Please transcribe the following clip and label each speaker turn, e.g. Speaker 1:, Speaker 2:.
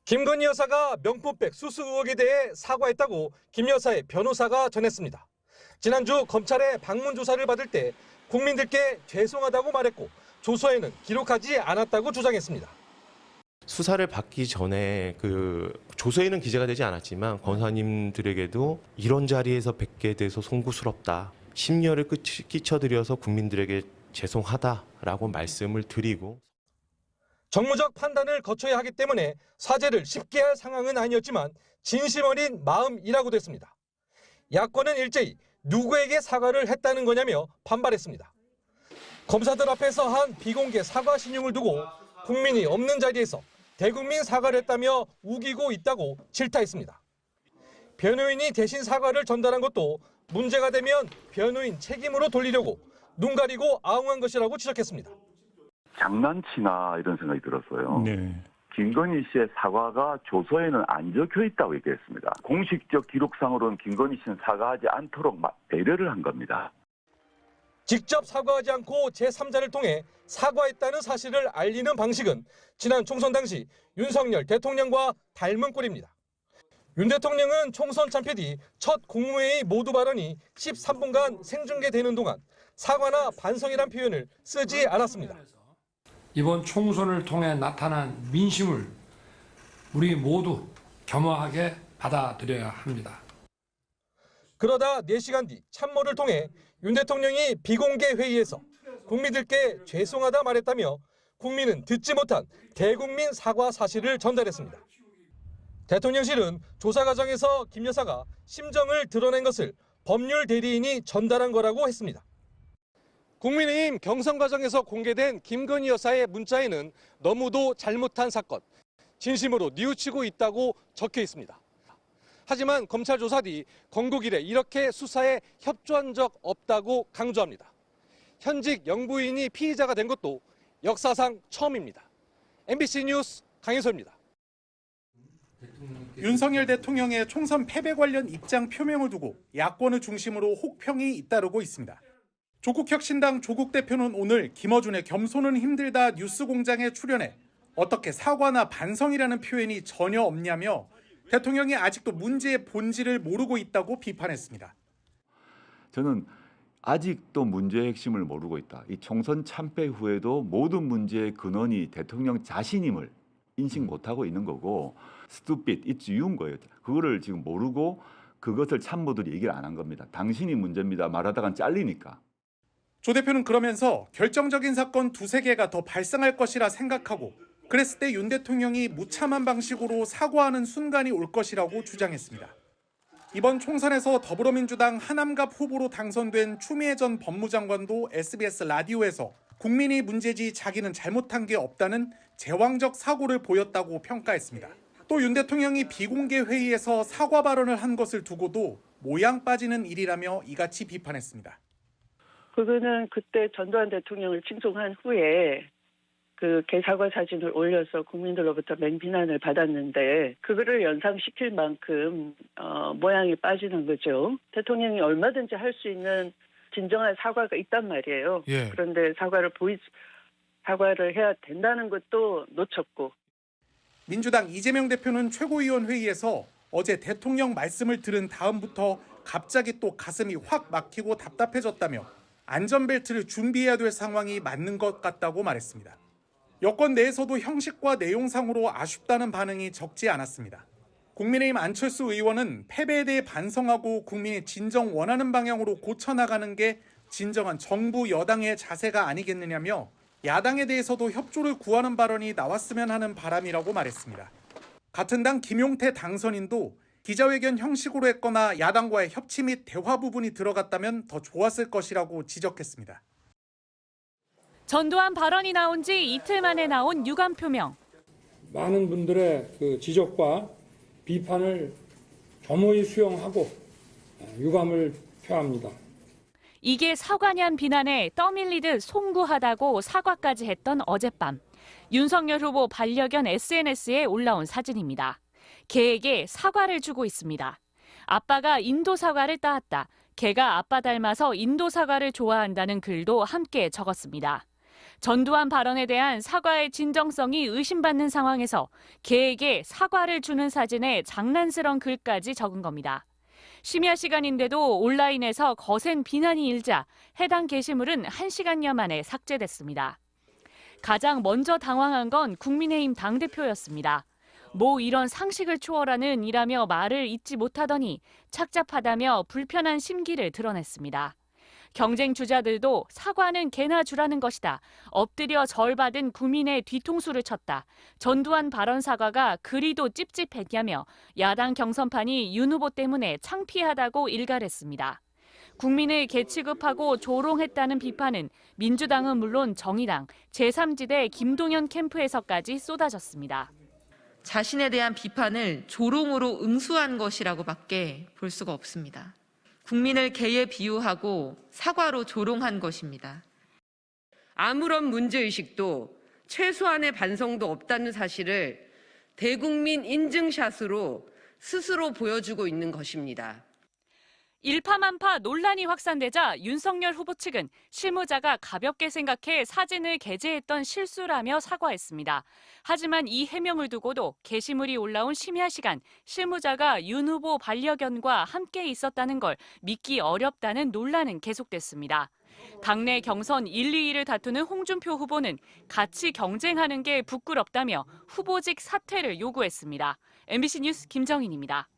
Speaker 1: 김건희 여사가 명품백 수수 의혹에 대해 사과했다고 김 여사의 변호사가 전했습니다. 지난주 검찰의 방문 조사를 받을 때 국민들께 죄송하다고 말했고 조서에는 기록하지 않았다고 주장했습니다.
Speaker 2: 수사를 받기 전에 조서에는 기재가 되지 않았지만 권사님들에게도 이런 자리에서 뵙게 돼서 송구스럽다. 심려를 끼쳐드려서 국민들에게 죄송하다라고 말씀을 드리고
Speaker 1: 정무적 판단을 거쳐야 하기 때문에 사죄를 쉽게 할 상황은 아니었지만 진심 어린 마음이라고도 했습니다. 야권은 일제히 누구에게 사과를 했다는 거냐며 반발했습니다. 검사들 앞에서 한 비공개 사과 신용을 두고 국민이 없는 자리에서 대국민 사과를 했다며 우기고 있다고 질타했습니다. 변호인이 대신 사과를 전달한 것도 문제가 되면 변호인 책임으로 돌리려고 눈 가리고 아웅한 것이라고 지적했습니다.
Speaker 3: 장난치나 이런 생각이 들었어요.
Speaker 4: 네.
Speaker 3: 김건희 씨의 사과가 조서에는 안 적혀 있다고 얘기했습니다. 공식적 기록상으로는 김건희 씨는 사과하지 않도록 배려를 한 겁니다.
Speaker 1: 직접 사과하지 않고 제3자를 통해 사과했다는 사실을 알리는 방식은 지난 총선 당시 윤석열 대통령과 닮은 꼴입니다. 윤 대통령은 총선 참패 뒤 첫 국무회의 모두 발언이 13분간 생중계되는 동안 사과나 반성이란 표현을 쓰지 않았습니다.
Speaker 5: 이번 총선을 통해 나타난 민심을 우리 모두 겸허하게 받아들여야 합니다.
Speaker 1: 그러다 4시간 뒤 참모를 통해 윤 대통령이 비공개 회의에서 국민들께 죄송하다 말했다며 국민은 듣지 못한 대국민 사과 사실을 전달했습니다. 대통령실은 조사 과정에서 김 여사가 심정을 드러낸 것을 법률 대리인이 전달한 거라고 했습니다. 국민의힘 경선 과정에서 공개된 김건희 여사의 문자에는 너무도 잘못한 사건, 진심으로 뉘우치고 있다고 적혀 있습니다. 하지만 검찰 조사 뒤 건국 이래 이렇게 수사에 협조한 적 없다고 강조합니다. 현직 영부인이 피의자가 된 것도 역사상 처음입니다. MBC 뉴스 강인솔입니다.
Speaker 4: 윤석열 대통령의 총선 패배 관련 입장 표명을 두고 야권을 중심으로 혹평이 잇따르고 있습니다. 조국혁신당 조국 대표는 오늘 김어준의 겸손은 힘들다 뉴스공장에 출연해 어떻게 사과나 반성이라는 표현이 전혀 없냐며 대통령이 아직도 문제의 본질을 모르고 있다고 비판했습니다.
Speaker 6: 저는 아직도 문제의 핵심을 모르고 있다. 이 총선 참패 후에도 모든 문제의 근원이 대통령 자신임을 인식 못하고 있는 거고 stupid, it's you인 거예요. 그거를 지금 모르고 그것을 참모들이 얘기를 안 한 겁니다. 당신이 문제입니다. 말하다간 잘리니까.
Speaker 4: 조 대표는 그러면서 결정적인 사건 2~3개가 더 발생할 것이라 생각하고 그랬을 때 윤 대통령이 무참한 방식으로 사과하는 순간이 올 것이라고 주장했습니다. 이번 총선에서 더불어민주당 하남갑 후보로 당선된 추미애 전 법무장관도 SBS 라디오에서 국민이 문제지 자기는 잘못한 게 없다는 제왕적 사고를 보였다고 평가했습니다. 또 윤 대통령이 비공개 회의에서 사과 발언을 한 것을 두고도 모양 빠지는 일이라며 이같이 비판했습니다.
Speaker 7: 그거는 그때 전두환 대통령을 칭송한 후에 그 개사과 사진을 올려서 국민들로부터 맹비난을 받았는데 그거를 연상시킬 만큼 모양이 빠지는 거죠. 대통령이 얼마든지 할 수 있는 진정한 사과가 있단 말이에요.
Speaker 4: 예.
Speaker 7: 그런데 사과를 해야 된다는 것도 놓쳤고.
Speaker 4: 민주당 이재명 대표는 최고위원 회의에서 어제 대통령 말씀을 들은 다음부터 갑자기 또 가슴이 확 막히고 답답해졌다며 안전벨트를 준비해야 될 상황이 맞는 것 같다고 말했습니다. 여권 내에서도 형식과 내용상으로 아쉽다는 반응이 적지 않았습니다. 국민의힘 안철수 의원은 패배에 대해 반성하고 국민이 진정 원하는 방향으로 고쳐나가는 게 진정한 정부 여당의 자세가 아니겠느냐며 야당에 대해서도 협조를 구하는 발언이 나왔으면 하는 바람이라고 말했습니다. 같은 당 김용태 당선인도 기자회견 형식으로 했거나 야당과의 협치 및 대화 부분이 들어갔다면 더 좋았을 것이라고 지적했습니다.
Speaker 8: 전두환 발언이 나온 지 이틀 만에 나온 유감 표명.
Speaker 5: 많은 분들의 그 지적과 비판을 겸허히 수용하고 유감을 표합니다.
Speaker 8: 이게 사과냐는 비난에 떠밀리듯 송구하다고 사과까지 했던 어젯밤. 윤석열 후보 반려견 SNS에 올라온 사진입니다. 개에게 사과를 주고 있습니다. 아빠가 인도 사과를 따왔다. 개가 아빠 닮아서 인도 사과를 좋아한다는 글도 함께 적었습니다. 전두환 발언에 대한 사과의 진정성이 의심받는 상황에서 개에게 사과를 주는 사진에 장난스런 글까지 적은 겁니다. 심야 시간인데도 온라인에서 거센 비난이 일자 해당 게시물은 1시간여 만에 삭제됐습니다. 가장 먼저 당황한 건 국민의힘 당대표였습니다. 뭐 이런 상식을 초월하는 이라며 말을 잇지 못하더니 착잡하다며 불편한 심기를 드러냈습니다. 경쟁 주자들도 사과는 개나 주라는 것이다. 엎드려 절받은 국민의 뒤통수를 쳤다. 전두환 발언 사과가 그리도 찝찝했냐며 야당 경선판이 윤 후보 때문에 창피하다고 일갈했습니다. 국민을 개취급하고 조롱했다는 비판은 민주당은 물론 정의당, 제3지대 김동연 캠프에서까지 쏟아졌습니다.
Speaker 9: 자신에 대한 비판을 조롱으로 응수한 것이라고밖에 볼 수가 없습니다. 국민을 개에 비유하고 사과로 조롱한 것입니다.
Speaker 10: 아무런 문제의식도 최소한의 반성도 없다는 사실을 대국민 인증샷으로 스스로 보여주고 있는 것입니다.
Speaker 8: 일파만파 논란이 확산되자 윤석열 후보 측은 실무자가 가볍게 생각해 사진을 게재했던 실수라며 사과했습니다. 하지만 이 해명을 두고도 게시물이 올라온 심야 시간 실무자가 윤 후보 반려견과 함께 있었다는 걸 믿기 어렵다는 논란은 계속됐습니다. 당내 경선 1, 2위를 다투는 홍준표 후보는 같이 경쟁하는 게 부끄럽다며 후보직 사퇴를 요구했습니다. MBC 뉴스 김정인입니다.